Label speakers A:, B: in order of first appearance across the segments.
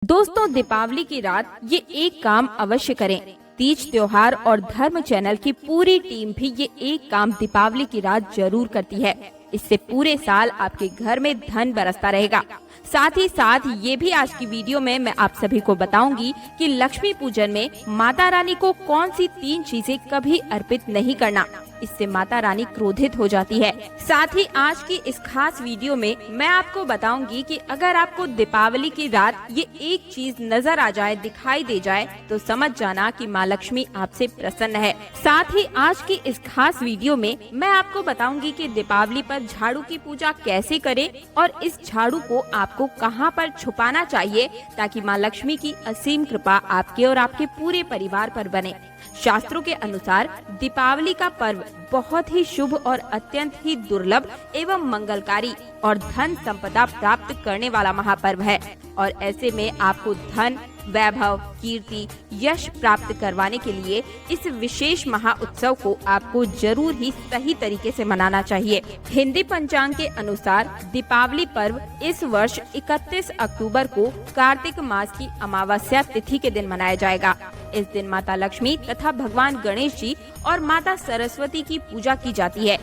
A: दोस्तों, दीपावली की रात ये एक काम अवश्य करें। तीज त्योहार और धर्म चैनल की पूरी टीम भी ये एक काम दीपावली की रात जरूर करती है। इससे पूरे साल आपके घर में धन बरसता रहेगा। साथ ही साथ ये भी आज की वीडियो में मैं आप सभी को बताऊंगी कि लक्ष्मी पूजन में माता रानी को कौन सी 3 चीजें कभी अर्पित नहीं करना, इससे माता रानी क्रोधित हो जाती है। साथ ही आज की इस खास वीडियो में मैं आपको बताऊंगी कि अगर आपको दीपावली की रात ये एक चीज नजर आ जाए, दिखाई दे जाए, तो समझ जाना कि माँ लक्ष्मी आपसे प्रसन्न है। साथ ही आज की इस खास वीडियो में मैं आपको बताऊंगी कि दीपावली पर झाड़ू की पूजा कैसे करें और इस झाड़ू को आपको कहां पर छुपाना चाहिए ताकि माँ लक्ष्मी की असीम कृपा आपके और आपके पूरे परिवार पर बने। शास्त्रों के अनुसार दीपावली का पर्व बहुत ही शुभ और अत्यंत ही दुर्लभ एवं मंगलकारी और धन संपदा प्राप्त करने वाला महापर्व है। और ऐसे में आपको धन, वैभव, कीर्ति, यश प्राप्त करवाने के लिए इस विशेष महा उत्सव को आपको जरूर ही सही तरीके से मनाना चाहिए। हिंदी पंचांग के अनुसार दीपावली पर्व इस वर्ष 31 अक्टूबर को कार्तिक मास की अमावस्या तिथि के दिन मनाया जाएगा। इस दिन माता लक्ष्मी तथा भगवान गणेश जी और माता सरस्वती की पूजा की जाती है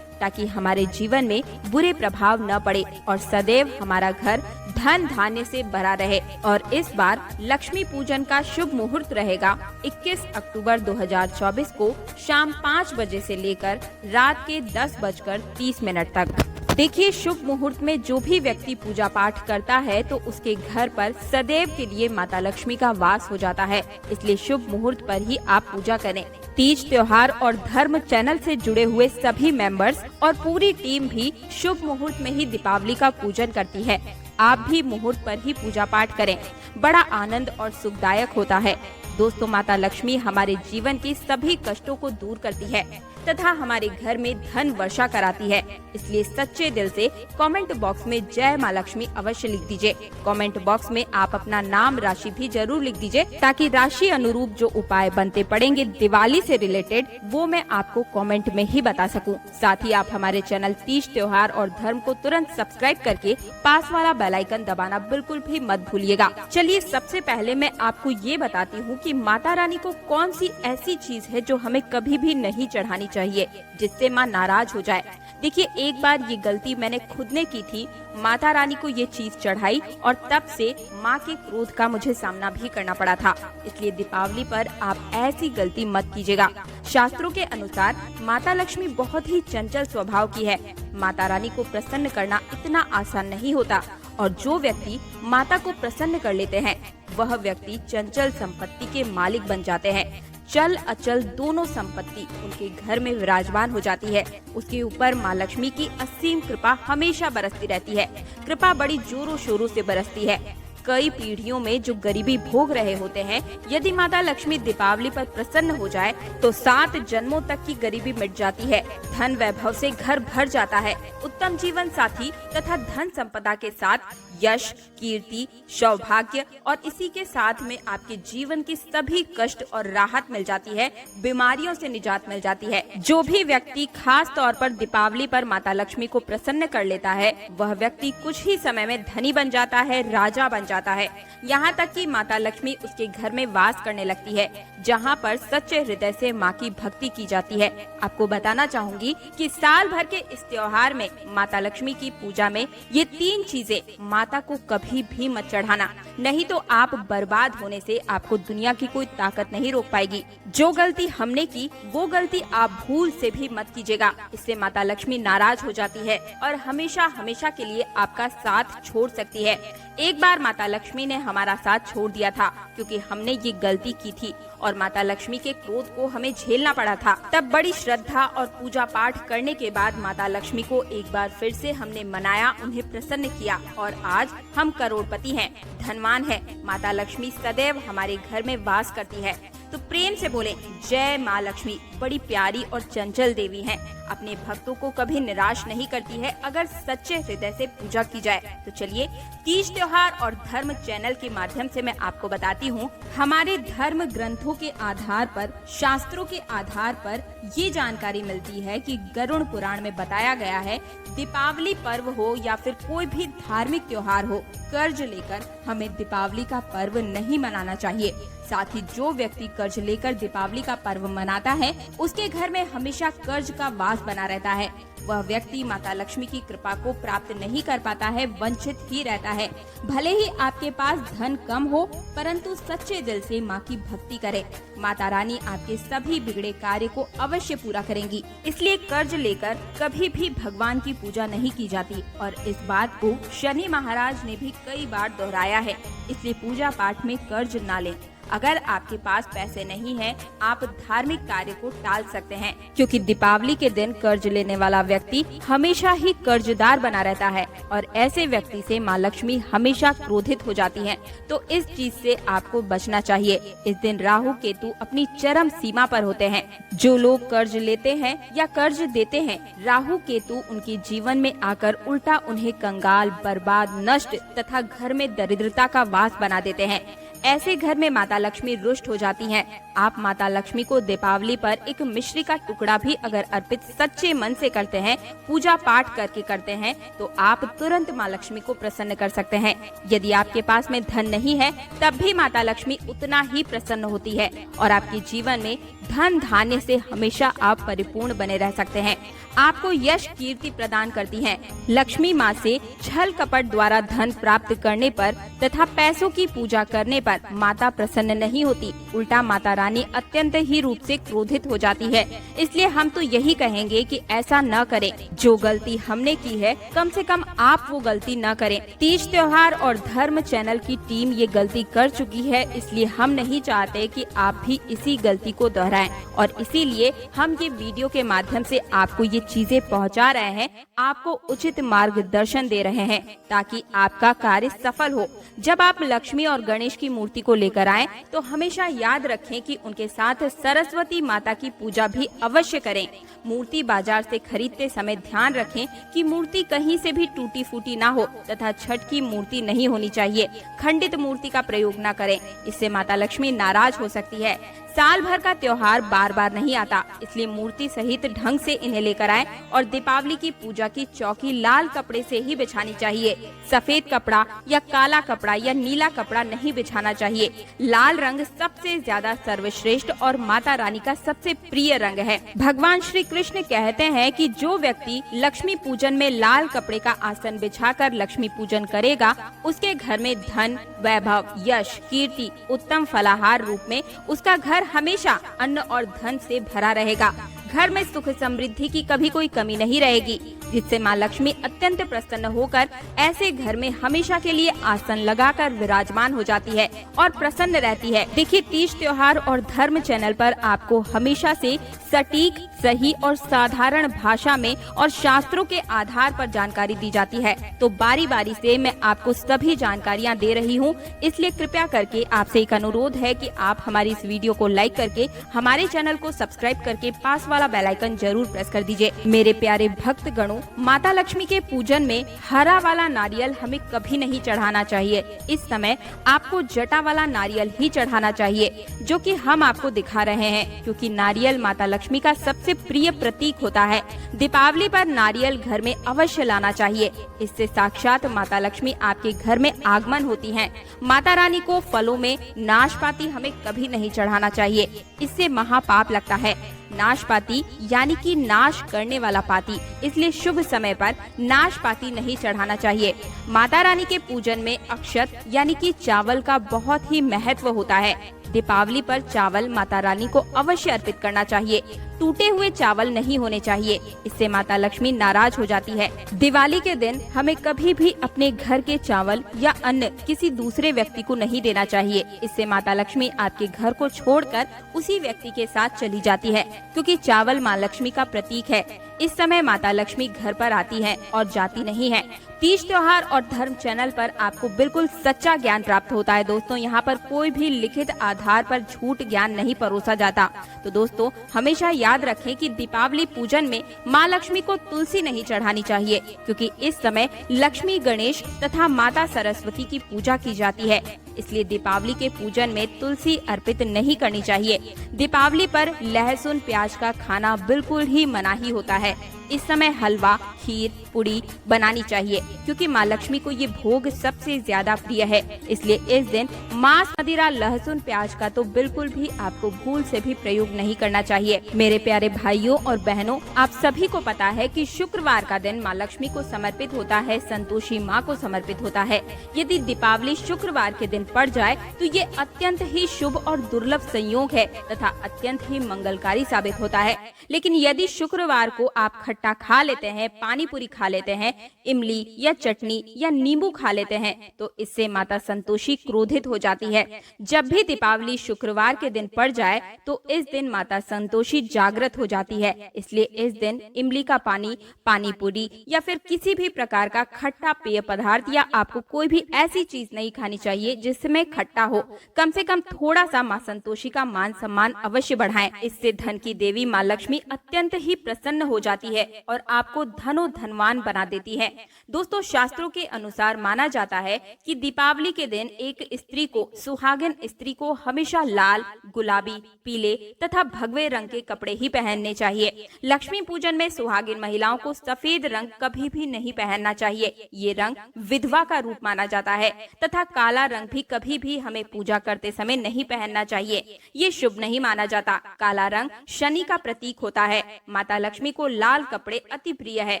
A: ताकि हमारे जीवन में बुरे प्रभाव न पड़े और सदैव हमारा घर धन धान्य से भरा रहे। और इस बार लक्ष्मी पूजन का शुभ मुहूर्त रहेगा 21 अक्टूबर 2024 को शाम 5 बजे से लेकर रात के 10:30 तक। देखिए, शुभ मुहूर्त में जो भी व्यक्ति पूजा पाठ करता है तो उसके घर पर सदैव के लिए माता लक्ष्मी का वास हो जाता है। इसलिए शुभ मुहूर्त पर ही आप पूजा करें। तीज त्योहार और धर्म चैनल से जुड़े हुए सभी मेंबर्स और पूरी टीम भी शुभ मुहूर्त में ही दीपावली का पूजन करती है। आप भी मुहूर्त पर ही पूजा पाठ करें, बड़ा आनंद और सुखदायक होता है। दोस्तों, माता लक्ष्मी हमारे जीवन के सभी कष्टों को दूर करती है तथा हमारे घर में धन वर्षा कराती है। इसलिए सच्चे दिल से कमेंट बॉक्स में जय माँ लक्ष्मी अवश्य लिख दीजिए। कमेंट बॉक्स में आप अपना नाम, राशि भी जरूर लिख दीजिए ताकि राशि अनुरूप जो उपाय बनते पड़ेंगे दिवाली से रिलेटेड वो मैं आपको कमेंट में ही बता सकूं। साथ ही आप हमारे चैनल तीज त्योहार और धर्म को तुरंत सब्सक्राइब करके पास वाला बेल आइकन दबाना बिल्कुल भी मत भूलिएगा। चलिए, सबसे पहले मैं आपको ये बताती हूँ कि माता रानी को कौन सी ऐसी चीज है जो हमें कभी भी नहीं चढ़ानी चाहिए जिससे माँ नाराज हो जाए। देखिए, एक बार ये गलती मैंने खुद ने की थी। माता रानी को ये चीज चढ़ाई और तब से माँ के क्रोध का मुझे सामना भी करना पड़ा था। इसलिए दीपावली पर आप ऐसी गलती मत कीजिएगा। शास्त्रों के अनुसार माता लक्ष्मी बहुत ही चंचल स्वभाव की है। माता रानी को प्रसन्न करना इतना आसान नहीं होता और जो व्यक्ति माता को प्रसन्न कर लेते हैं वह व्यक्ति चंचल संपत्ति के मालिक बन जाते हैं। चल अचल दोनों संपत्ति उनके घर में विराजमान हो जाती है। उसके ऊपर माँ लक्ष्मी की असीम कृपा हमेशा बरसती रहती है। कृपा बड़ी जोरों शोरों से बरसती है। कई पीढ़ियों में जो गरीबी भोग रहे होते हैं, यदि माता लक्ष्मी दीपावली पर प्रसन्न हो जाए तो 7 जन्मों तक की गरीबी मिट जाती है। धन वैभव से घर भर जाता है। उत्तम जीवन साथी तथा धन संपदा के साथ यश, कीर्ति, सौभाग्य और इसी के साथ में आपके जीवन की सभी कष्ट और राहत मिल जाती है। बीमारियों से निजात मिल जाती है। जो भी व्यक्ति खास तौर पर दीपावली पर माता लक्ष्मी को प्रसन्न कर लेता है वह व्यक्ति कुछ ही समय में धनी बन जाता है, राजा बन जाता है। यहाँ तक कि माता लक्ष्मी उसके घर में वास करने लगती है जहाँ पर सच्चे हृदय से माँ की भक्ति की जाती है। आपको बताना चाहूंगी कि साल भर के इस त्योहार में माता लक्ष्मी की पूजा में ये 3 चीजें माता को कभी भी मत चढ़ाना, नहीं तो आप बर्बाद होने से आपको दुनिया की कोई ताकत नहीं रोक पाएगी। जो गलती हमने की वो गलती आप भूल से भी मत कीजिएगा। इससे माता लक्ष्मी नाराज हो जाती है और हमेशा हमेशा के लिए आपका साथ छोड़ सकती है। एक बार माता लक्ष्मी ने हमारा साथ छोड़ दिया था क्योंकि हमने ये गलती की थी और माता लक्ष्मी के क्रोध को हमें झेलना पड़ा था। तब बड़ी श्रद्धा और पूजा पाठ करने के बाद माता लक्ष्मी को एक बार फिर से हमने मनाया, उन्हें प्रसन्न किया और आज हम करोड़पति हैं, धनवान हैं। माता लक्ष्मी सदैव हमारे घर में वास करती है। तो प्रेम से बोले जय माँ लक्ष्मी। बड़ी प्यारी और चंचल देवी हैं। अपने भक्तों को कभी निराश नहीं करती है अगर सच्चे हृदय से पूजा की जाए। तो चलिए तीज त्योहार और धर्म चैनल के माध्यम से मैं आपको बताती हूँ, हमारे धर्म ग्रंथों के आधार पर, शास्त्रों के आधार पर ये जानकारी मिलती है कि गरुड़ पुराण में बताया गया है, दीपावली पर्व हो या फिर कोई भी धार्मिक त्योहार हो, कर्ज लेकर हमें दीपावली का पर्व नहीं मनाना चाहिए। साथ ही जो व्यक्ति कर्ज लेकर दीपावली का पर्व मनाता है उसके घर में हमेशा कर्ज का वास बना रहता है। वह व्यक्ति माता लक्ष्मी की कृपा को प्राप्त नहीं कर पाता है, वंचित ही रहता है। भले ही आपके पास धन कम हो, परंतु सच्चे दिल से माँ की भक्ति करें। माता रानी आपके सभी बिगड़े कार्य को अवश्य पूरा करेंगी। इसलिए कर्ज लेकर कभी भी भगवान की पूजा नहीं की जाती और इस बात को शनि महाराज ने भी कई बार दोहराया है। इसलिए पूजा पाठ में कर्ज ना लें। अगर आपके पास पैसे नहीं हैं, आप धार्मिक कार्य को टाल सकते हैं, क्योंकि दीपावली के दिन कर्ज लेने वाला व्यक्ति हमेशा ही कर्जदार बना रहता है और ऐसे व्यक्ति से माँ लक्ष्मी हमेशा क्रोधित हो जाती हैं। तो इस चीज से आपको बचना चाहिए। इस दिन राहु केतु अपनी चरम सीमा पर होते हैं। जो लोग कर्ज लेते हैं या कर्ज देते हैं, राहु केतु उनके जीवन में आकर उल्टा उन्हें कंगाल, बर्बाद, नष्ट तथा घर में दरिद्रता का वास बना देते हैं। ऐसे घर में माता लक्ष्मी रुष्ट हो जाती हैं। आप माता लक्ष्मी को दीपावली पर एक मिश्री का टुकड़ा भी अगर अर्पित सच्चे मन से करते हैं, पूजा पाठ करके करते हैं, तो आप तुरंत माँ लक्ष्मी को प्रसन्न कर सकते हैं। यदि आपके पास में धन नहीं है, तब भी माता लक्ष्मी उतना ही प्रसन्न होती है और आपके जीवन में धन धान्य से हमेशा आप परिपूर्ण बने रह सकते हैं। आपको यश कीर्ति प्रदान करती हैं। लक्ष्मी माँ से छल कपट द्वारा धन प्राप्त करने पर तथा पैसों की पूजा करने पर माता प्रसन्न नहीं होती, उल्टा माता रानी अत्यंत ही रूप से क्रोधित हो जाती है। इसलिए हम तो यही कहेंगे कि ऐसा न करें। जो गलती हमने की है, कम से कम आप वो गलती न करें। तीज त्योहार और धर्म चैनल की टीम ये गलती कर चुकी है, इसलिए हम नहीं चाहते कि आप भी इसी गलती को दोहराएं और इसीलिए हम ये वीडियो के माध्यम से आपको ये चीजें पहुंचा रहे हैं, आपको उचित मार्गदर्शन दे रहे हैं ताकि आपका कार्य सफल हो। जब आप लक्ष्मी और गणेश की मूर्ति को लेकर आएं, तो हमेशा याद रखें कि उनके साथ सरस्वती माता की पूजा भी अवश्य करें। मूर्ति बाजार से खरीदते समय ध्यान रखें कि मूर्ति कहीं से भी टूटी फूटी ना हो तथा छठ की मूर्ति नहीं होनी चाहिए। खंडित मूर्ति का प्रयोग न करें, इससे माता लक्ष्मी नाराज हो सकती है। साल भर का त्योहार बार बार नहीं आता, इसलिए मूर्ति सहित ढंग से इन्हें लेकर आएं और दीपावली की पूजा की चौकी लाल कपड़े से ही बिछानी चाहिए। सफेद कपड़ा या काला कपड़ा या नीला कपड़ा नहीं बिछाना चाहिए। लाल रंग सबसे ज्यादा सर्वश्रेष्ठ और माता रानी का सबसे प्रिय रंग है। भगवान श्री कृष्ण कहते हैं कि जो व्यक्ति लक्ष्मी पूजन में लाल कपड़े का आसन बिछाकर लक्ष्मी पूजन करेगा, उसके घर में धन, वैभव, यश, कीर्ति, उत्तम फलाहार रूप में उसका घर हमेशा अन्न और धन से भरा रहेगा। घर में सुख समृद्धि की कभी कोई कमी नहीं रहेगी, जिससे माँ लक्ष्मी अत्यंत प्रसन्न होकर ऐसे घर में हमेशा के लिए आसन लगाकर विराजमान हो जाती है और प्रसन्न रहती है। देखिए, तीज त्योहार और धर्म चैनल पर आपको हमेशा से सटीक, सही और साधारण भाषा में और शास्त्रों के आधार पर जानकारी दी जाती है। तो बारी बारी से मैं आपको सभी जानकारियाँ दे रही हूँ, इसलिए कृपया करके आपसे एक अनुरोध है कि आप हमारी इस वीडियो को लाइक करके हमारे चैनल को सब्सक्राइब करके पास वाला बेल आइकन जरूर प्रेस कर दीजिए। मेरे प्यारे भक्त गणों, माता लक्ष्मी के पूजन में हरा वाला नारियल हमें कभी नहीं चढ़ाना चाहिए। इस समय आपको जटा वाला नारियल ही चढ़ाना चाहिए, जो कि हम आपको दिखा रहे हैं, क्योंकि नारियल माता लक्ष्मी का सबसे प्रिय प्रतीक होता है। दीपावली पर नारियल घर में अवश्य लाना चाहिए। इससे साक्षात माता लक्ष्मी आपके घर में आगमन होती हैं। माता रानी को फलों में नाशपाती हमें कभी नहीं चढ़ाना चाहिए, इससे महापाप लगता है। नाशपाती यानी कि नाश करने वाला पाती, इसलिए शुभ समय पर नाशपाती नहीं चढ़ाना चाहिए। माता रानी के पूजन में अक्षत यानी कि चावल का बहुत ही महत्व होता है। दीपावली पर चावल माता रानी को अवश्य अर्पित करना चाहिए। टूटे हुए चावल नहीं होने चाहिए, इससे माता लक्ष्मी नाराज हो जाती है। दिवाली के दिन हमें कभी भी अपने घर के चावल या अन्न किसी दूसरे व्यक्ति को नहीं देना चाहिए, इससे माता लक्ष्मी आपके घर को छोड़कर उसी व्यक्ति के साथ चली जाती है। क्योंकि चावल माँ लक्ष्मी का प्रतीक है। इस समय माता लक्ष्मी घर पर आती हैं और जाती नहीं है। तीज त्योहार और धर्म चैनल पर आपको बिल्कुल सच्चा ज्ञान प्राप्त होता है। दोस्तों, यहाँ पर कोई भी लिखित आधार पर झूठ ज्ञान नहीं परोसा जाता। तो दोस्तों, हमेशा याद रखें कि दीपावली पूजन में माँ लक्ष्मी को तुलसी नहीं चढ़ानी चाहिए, क्योंकि इस समय लक्ष्मी, गणेश तथा माता सरस्वती की पूजा की जाती है। इसलिए दीपावली के पूजन में तुलसी अर्पित नहीं करनी चाहिए। दीपावली पर लहसुन, प्याज का खाना बिल्कुल ही मनाही होता है। इस समय हलवा, खीर, पुड़ी बनानी चाहिए, क्योंकि माँ लक्ष्मी को ये भोग सबसे ज्यादा प्रिय है। इसलिए इस दिन मांस, मदिरा, लहसुन, प्याज का तो बिल्कुल भी आपको भूल से भी प्रयोग नहीं करना चाहिए। मेरे प्यारे भाइयों और बहनों, आप सभी को पता है कि शुक्रवार का दिन माँ लक्ष्मी को समर्पित होता है, संतोषी माँ को समर्पित होता है। यदि दीपावली शुक्रवार के दिन पड़ जाए तो ये अत्यंत ही शुभ और दुर्लभ संयोग है तथा अत्यंत ही मंगलकारी साबित होता है। लेकिन यदि शुक्रवार को आप खट्टा खा लेते हैं, पानी पूरी खा लेते हैं, इमली या चटनी या नींबू खा लेते हैं, तो इससे माता संतोषी क्रोधित हो जाती है। जब भी दीपावली शुक्रवार के दिन पड़ जाए तो इस दिन माता संतोषी जागृत हो जाती है। इसलिए इस दिन इमली का पानी, पानी पूरी या फिर किसी भी प्रकार का खट्टा पेय पदार्थ या आपको कोई भी ऐसी चीज नहीं खानी चाहिए जिसमें खट्टा हो। कम से कम थोड़ा सा माँ संतोषी का मान सम्मान अवश्य बढ़ाएं। इससे धन की देवी माँ लक्ष्मी अत्यंत ही प्रसन्न हो जाती है और आपको धनो धनवान बना देती है। दोस्तों, शास्त्रों के अनुसार माना जाता है कि दीपावली के दिन एक स्त्री को, सुहागिन स्त्री को हमेशा लाल, गुलाबी, पीले तथा भगवे रंग के कपड़े ही पहनने चाहिए। लक्ष्मी पूजन में सुहागिन महिलाओं को सफेद रंग कभी भी नहीं पहनना चाहिए। ये रंग विधवा का रूप माना जाता है तथा काला रंग भी कभी भी हमें पूजा करते समय नहीं पहनना चाहिए। ये शुभ नहीं माना जाता। काला रंग शनि का प्रतीक होता है। माता लक्ष्मी को लाल कपड़े अति प्रिय है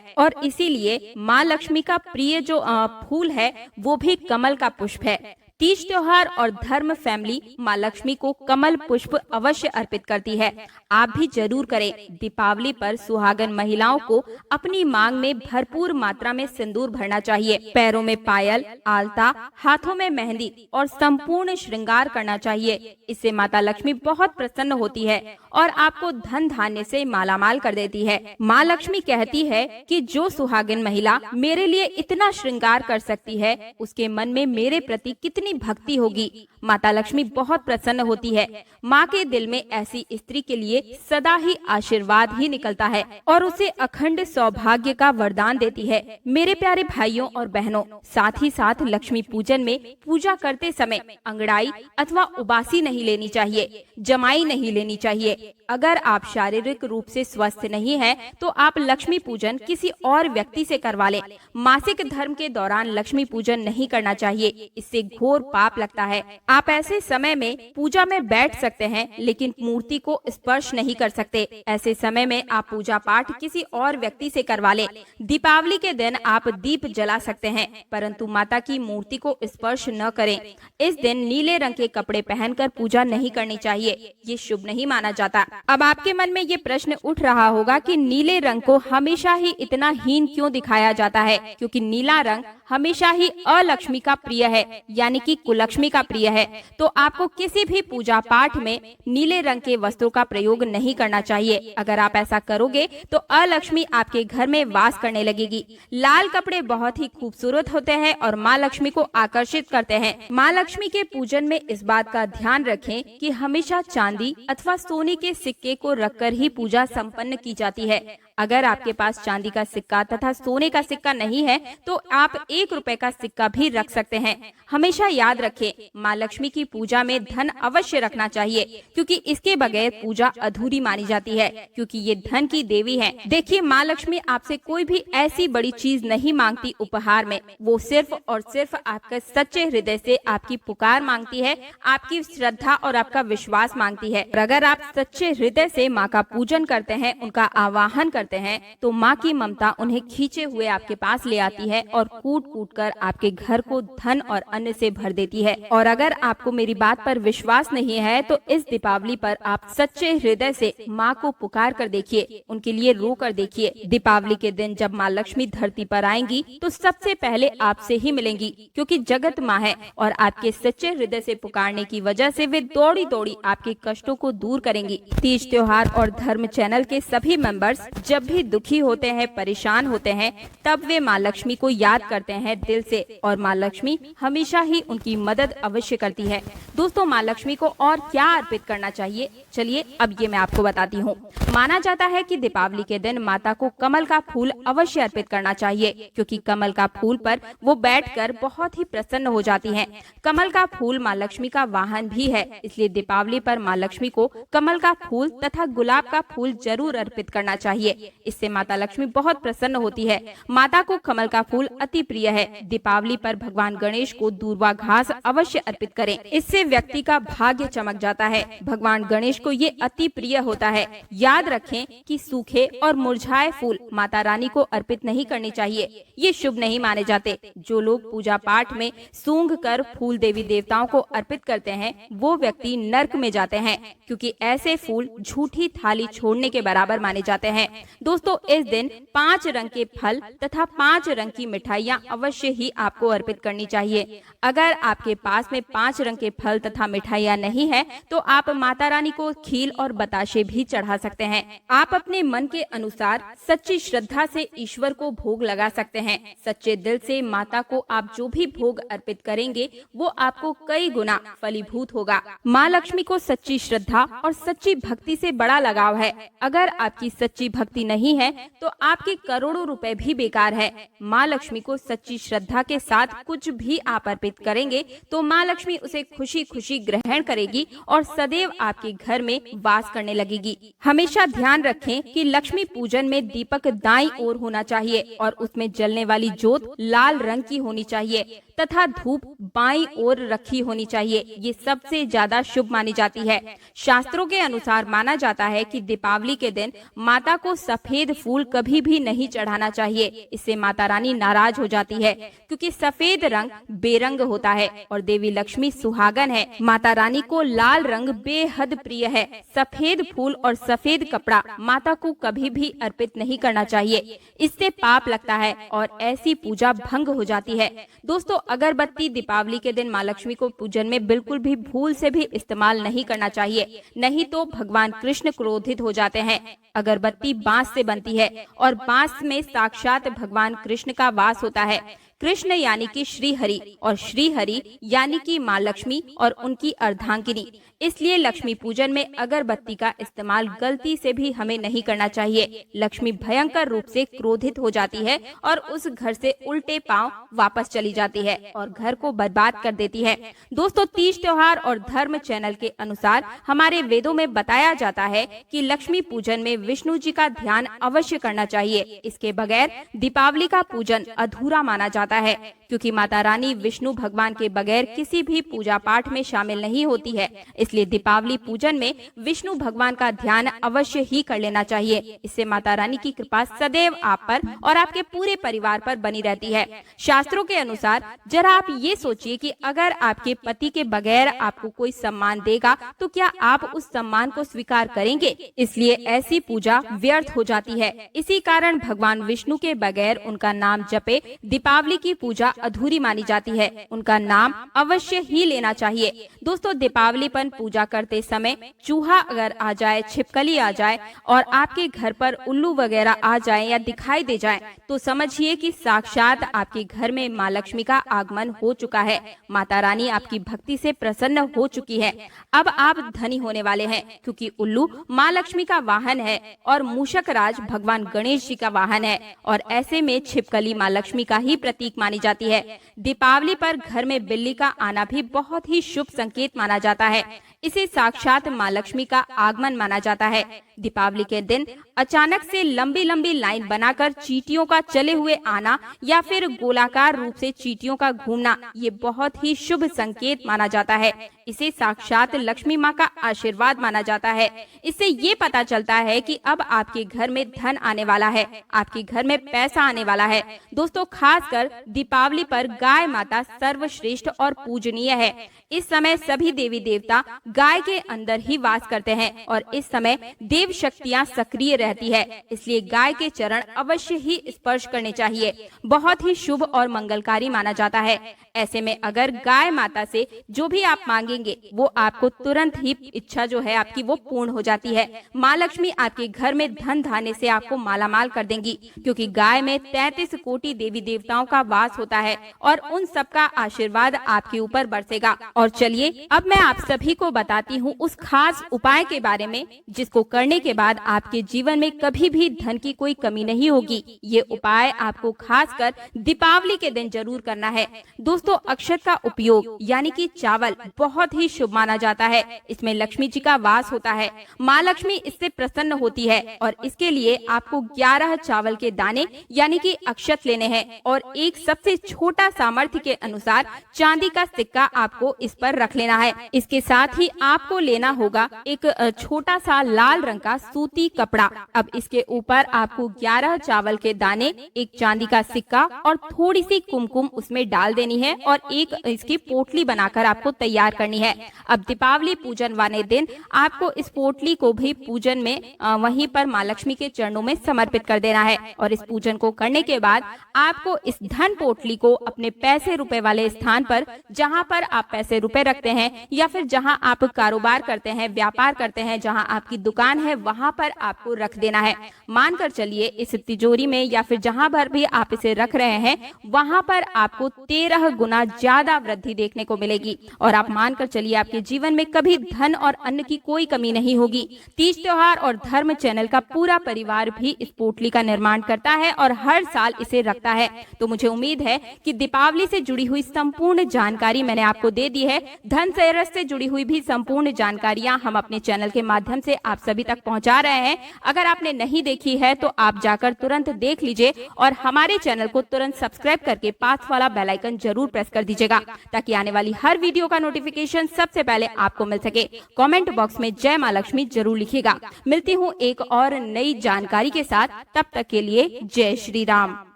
A: और इसीलिए माँ लक्ष्मी का प्रिय जो फूल है वो भी कमल का पुष्प है। तीज त्योहार और धर्म फैमिली माँ लक्ष्मी को कमल पुष्प अवश्य अर्पित करती है। आप भी जरूर करें। दीपावली पर सुहागन महिलाओं को अपनी मांग में भरपूर मात्रा में सिंदूर भरना चाहिए। पैरों में पायल, आलता, हाथों में मेहंदी और संपूर्ण श्रृंगार करना चाहिए। इससे माता लक्ष्मी बहुत प्रसन्न होती है और आपको धन धान्य से मालामाल कर देती है। माँ लक्ष्मी कहती है कि जो सुहागिन महिला मेरे लिए इतना श्रृंगार कर सकती है, उसके मन में मेरे प्रति कितनी भक्ति होगी। माता लक्ष्मी बहुत प्रसन्न होती है। माँ के दिल में ऐसी स्त्री के लिए सदा ही आशीर्वाद ही निकलता है और उसे अखंड सौभाग्य का वरदान देती है। मेरे प्यारे भाइयों और बहनों, साथ ही साथ लक्ष्मी पूजन में पूजा करते समय अंगड़ाई अथवा उबासी नहीं लेनी चाहिए, जमाई नहीं लेनी चाहिए। अगर आप शारीरिक रूप से स्वस्थ नहीं हैं, तो आप लक्ष्मी पूजन किसी और व्यक्ति से करवा लें। मासिक धर्म के दौरान लक्ष्मी पूजन नहीं करना चाहिए, इससे घोर पाप लगता है। आप ऐसे समय में पूजा में बैठ सकते हैं, लेकिन मूर्ति को स्पर्श नहीं कर सकते। ऐसे समय में आप पूजा पाठ किसी और व्यक्ति से करवा लें। दीपावली के दिन आप दीप जला सकते हैं, परंतु माता की मूर्ति को स्पर्श न करें। इस दिन नीले रंग के कपड़े पहनकर पूजा नहीं करनी चाहिए, ये शुभ नहीं माना जाता। अब आपके मन में ये प्रश्न उठ रहा होगा कि नीले रंग को हमेशा ही इतना हीन क्यों दिखाया जाता है? क्योंकि नीला रंग हमेशा ही अलक्ष्मी का प्रिय है, यानी कि कुलक्ष्मी का प्रिय है। तो आपको किसी भी पूजा पाठ में नीले रंग के वस्त्रों का प्रयोग नहीं करना चाहिए। अगर आप ऐसा करोगे तो अलक्ष्मी आपके घर में वास करने लगेगी। लाल कपड़े बहुत ही खूबसूरत होते हैं और माँ लक्ष्मी को आकर्षित करते हैं। माँ लक्ष्मी के पूजन में इस बात का ध्यान रखें कि हमेशा चांदी अथवा सोने के सिक्के को रखकर ही पूजा संपन्न की जाती है। अगर आपके पास चांदी का सिक्का तथा सोने का सिक्का नहीं है तो आप 1 रुपए का सिक्का भी रख सकते हैं। हमेशा याद रखें, माँ लक्ष्मी की पूजा में धन अवश्य रखना चाहिए, क्योंकि इसके बगैर पूजा अधूरी मानी जाती है, क्योंकि ये धन की देवी है। देखिए, माँ लक्ष्मी आपसे कोई भी ऐसी बड़ी चीज नहीं मांगती उपहार में। वो सिर्फ और सिर्फ आपके सच्चे हृदय से आपकी पुकार मांगती है, आपकी श्रद्धा और आपका विश्वास मांगती है। और अगर आप सच्चे हृदय से माँ का पूजन करते हैं, उनका आवाहन करते हैं तो माँ की ममता उन्हें खींचे हुए आपके पास ले आती है और कूट कूट कर आपके घर को धन और अन्न से भर देती है। और अगर आपको मेरी बात पर विश्वास नहीं है तो इस दीपावली पर आप सच्चे हृदय से माँ को पुकार कर देखिए, उनके लिए रो कर देखिए। दीपावली के दिन जब माँ लक्ष्मी धरती पर आएंगी तो सबसे पहले आपसे ही मिलेंगी, क्योंकि जगत माँ है और आपके सच्चे हृदय से पुकारने की वजह से वे दौड़ी दौड़ी आपके कष्टों को दूर करेंगी। तीज त्योहार और धर्म चैनल के सभी मेंबर्स जब भी दुखी होते हैं, परेशान होते हैं, तब वे माँ लक्ष्मी को याद करते हैं दिल से, और माँ लक्ष्मी हमेशा ही उनकी मदद अवश्य करती है। दोस्तों, माँ लक्ष्मी को और क्या अर्पित करना चाहिए, चलिए अब ये मैं आपको बताती हूँ। माना जाता है कि दीपावली के दिन माता को कमल का फूल अवश्य अर्पित करना चाहिए, क्योंकि कमल का फूल पर वो बैठकर बहुत ही प्रसन्न हो जाती हैं। कमल का फूल माँ लक्ष्मी का वाहन भी है, इसलिए दीपावली पर माँ लक्ष्मी को कमल का फूल तथा गुलाब का फूल जरूर अर्पित करना चाहिए। इससे माता लक्ष्मी बहुत प्रसन्न होती है। माता को कमल का फूल अति प्रिय है। दीपावली पर भगवान गणेश को दूर्वा घास अवश्य अर्पित करें, इससे व्यक्ति का भाग्य चमक जाता है। भगवान गणेश को ये अति प्रिय होता है। याद रखें कि सूखे और मुरझाए फूल माता रानी को अर्पित नहीं करने चाहिए, ये शुभ नहीं माने जाते। जो लोग पूजा पाठ में सूंघ कर फूल देवी देवताओं को अर्पित करते हैं वो व्यक्ति नर्क में जाते हैं, क्योंकि ऐसे फूल झूठी थाली छोड़ने के बराबर माने जाते हैं। दोस्तों, इस दिन 5 रंग के फल तथा 5 रंग की मिठाइयाँ अवश्य ही आपको अर्पित करनी चाहिए। अगर आपके पास में 5 रंग के फल तथा मिठाइयाँ नहीं है तो आप माता रानी को खील और बताशे भी चढ़ा सकते हैं। आप अपने मन के अनुसार सच्ची श्रद्धा से ईश्वर को भोग लगा सकते हैं। सच्चे दिल से माता को आप जो भी भोग अर्पित करेंगे वो आपको कई गुना फलीभूत होगा। माँ लक्ष्मी को सच्ची श्रद्धा और सच्ची भक्ति से बड़ा लगाव है। अगर आपकी सच्ची भक्ति नहीं है तो आपके करोड़ों रुपए भी बेकार है। माँ लक्ष्मी को सच्ची श्रद्धा के साथ कुछ भी आप अर्पित करेंगे तो माँ लक्ष्मी उसे खुशी खुशी ग्रहण करेगी और सदैव आपके घर में वास करने लगेगी। हमेशा ध्यान रखें कि लक्ष्मी पूजन में दीपक दाईं ओर होना चाहिए और उसमें जलने वाली जोत लाल रंग की होनी चाहिए तथा धूप बाईं ओर रखी होनी चाहिए। ये सबसे ज्यादा शुभ मानी जाती है। शास्त्रों के अनुसार माना जाता है कि दीपावली के दिन माता को सफेद फूल कभी भी नहीं चढ़ाना चाहिए, इससे माता रानी नाराज हो जाती है, क्योंकि सफेद रंग बेरंग होता है और देवी लक्ष्मी सुहागन है। माता रानी को लाल रंग बेहद प्रिय है। सफेद फूल और सफेद कपड़ा माता को कभी भी अर्पित नहीं करना चाहिए, इससे पाप लगता है और ऐसी पूजा भंग हो जाती है। दोस्तों, अगरबत्ती दीपावली के दिन माँ लक्ष्मी को पूजन में बिल्कुल भी भूल से भी इस्तेमाल नहीं करना चाहिए, नहीं तो भगवान कृष्ण क्रोधित हो जाते हैं। अगरबत्ती बांस से बनती है और बांस में साक्षात भगवान कृष्ण का वास होता है। कृष्ण यानी कि श्री हरि और श्री हरि यानी कि माँ लक्ष्मी और उनकी अर्धांगिनी। इसलिए लक्ष्मी पूजन में अगरबत्ती का इस्तेमाल गलती से भी हमें नहीं करना चाहिए। लक्ष्मी भयंकर रूप से क्रोधित हो जाती है और उस घर से उल्टे पांव वापस चली जाती है और घर को बर्बाद कर देती है। दोस्तों, तीज त्योहार और धर्म चैनल के अनुसार हमारे वेदों में बताया जाता है कि लक्ष्मी पूजन में विष्णु जी का ध्यान अवश्य करना चाहिए। इसके बगैर दीपावली का पूजन अधूरा माना जाता है, क्योंकि माता रानी विष्णु भगवान के बगैर किसी भी पूजा पाठ में शामिल नहीं होती है। इसलिए दीपावली पूजन में विष्णु भगवान का ध्यान अवश्य ही कर लेना चाहिए। इससे माता रानी की कृपा सदैव आप पर और आपके पूरे परिवार पर बनी रहती है। शास्त्रों के अनुसार जरा आप ये सोचिए कि अगर आपके पति के बगैर आपको कोई सम्मान देगा तो क्या आप उस सम्मान को स्वीकार करेंगे? इसलिए ऐसी पूजा व्यर्थ हो जाती है। इसी कारण भगवान विष्णु के बगैर उनका नाम जपे दीपावली की पूजा अधूरी मानी जाती है। उनका नाम अवश्य ही लेना चाहिए। दोस्तों, दीपावली पर पूजा करते समय चूहा अगर आ जाए, छिपकली आ जाए और आपके घर पर उल्लू वगैरह आ जाए या दिखाई दे जाए तो समझिए कि साक्षात आपके घर में माँ लक्ष्मी का आगमन हो चुका है। माता रानी आपकी भक्ति से प्रसन्न हो चुकी है। अब आप धनी होने वाले हैं, क्योंकि उल्लू माँ लक्ष्मी का वाहन है और मूषक राज भगवान गणेश जी का वाहन है और ऐसे में छिपकली माँ लक्ष्मी का ही प्रतीक मानी जाती है। दीपावली पर घर में बिल्ली का आना भी बहुत ही शुभ संकेत माना जाता है। इसे साक्षात माँ लक्ष्मी का आगमन माना जाता है। दीपावली के दिन अचानक से लंबी लंबी लाइन बनाकर चींटियों का चले हुए आना या फिर गोलाकार रूप से चींटियों का घूमना ये बहुत ही शुभ संकेत माना जाता है। इसे साक्षात लक्ष्मी माँ का आशीर्वाद माना जाता है। इससे ये पता चलता है कि अब आपके घर में धन आने वाला है, आपके घर में पैसा आने वाला है। दोस्तों, खासकर दीपावली पर गाय माता सर्वश्रेष्ठ और पूजनीय है। इस समय सभी देवी देवता गाय के अंदर ही वास करते हैं और इस समय देव शक्तियाँ सक्रिय रहती है, इसलिए गाय के चरण अवश्य ही स्पर्श करने चाहिए। बहुत ही शुभ और मंगलकारी माना जाता है। ऐसे में अगर गाय माता से जो भी आप मांगेंगे वो आपको तुरंत ही इच्छा जो है आपकी वो पूर्ण हो जाती है। माँ लक्ष्मी आपके घर में धन धान्य से आपको मालामाल कर देंगी, क्योंकि गाय में 33 कोटि देवी देवताओं का वास होता है और उन सबका आशीर्वाद आपके ऊपर बरसेगा। और चलिए अब मैं आप सभी को बताती हूँ उस खास उपाय के बारे में, जिसको करने के बाद आपके जीवन में कभी भी धन की कोई कमी नहीं होगी। ये उपाय आपको खासकर दीपावली के दिन जरूर करना है। दोस्तों, अक्षत का उपयोग यानी कि चावल बहुत ही शुभ माना जाता है। इसमें लक्ष्मी जी का वास होता है, माँ लक्ष्मी इससे प्रसन्न होती है और इसके लिए आपको 11 चावल के दाने यानी कि अक्षत लेने हैं और एक सबसे छोटा सामर्थ्य के अनुसार चांदी का सिक्का आपको इस पर रख लेना है। इसके साथ ही आपको लेना होगा एक छोटा सा लाल रंग का सूती कपड़ा। अब इसके ऊपर आपको 11 चावल के दाने, एक चांदी का सिक्का और थोड़ी सी कुमकुम उसमें डाल देनी है और एक इसकी पोटली बनाकर आपको तैयार करनी है। अब दीपावली पूजन वाले दिन आपको इस पोटली को भी पूजन में वहीं पर माँ लक्ष्मी के चरणों में समर्पित कर देना है और इस पूजन को करने के बाद आपको इस धन पोटली को अपने पैसे रुपए वाले स्थान पर, जहाँ पर आप पैसे रुपए रखते हैं या फिर जहाँ आप कारोबार करते हैं, व्यापार करते हैं, जहाँ आपकी दुकान है, वहाँ पर आपको रख देना है। मानकर चलिए इस तिजोरी में या फिर जहाँ पर भी आप इसे रख रहे हैं वहाँ पर आपको 13 गुना ज्यादा वृद्धि देखने को मिलेगी और आप मानकर चलिए आपके जीवन में कभी धन और अन्न की कोई कमी नहीं होगी। तीज त्योहार और धर्म चैनल का पूरा परिवार भी इस पोटली का निर्माण करता है और हर साल इसे रखता है। तो मुझे उम्मीद है कि दीपावली से जुड़ी हुई संपूर्ण जानकारी मैंने आपको दे दी है। धनतेरस से जुड़ी हुई भी संपूर्ण जानकारियां हम अपने चैनल के माध्यम से आप सभी तक पहुंचा रहे हैं। अगर आपने नहीं देखी है तो आप जाकर तुरंत देख लीजिए और हमारे चैनल को तुरंत सब्सक्राइब करके पास वाला बेल आइकन जरूर प्रेस कर दीजिएगा, ताकि आने वाली हर वीडियो का नोटिफिकेशन सबसे पहले आपको मिल सके। कमेंट बॉक्स में जय माँ लक्ष्मी जरूर लिखिएगा। मिलती हूँ एक और नई जानकारी के साथ, तब तक के लिए जय श्री राम।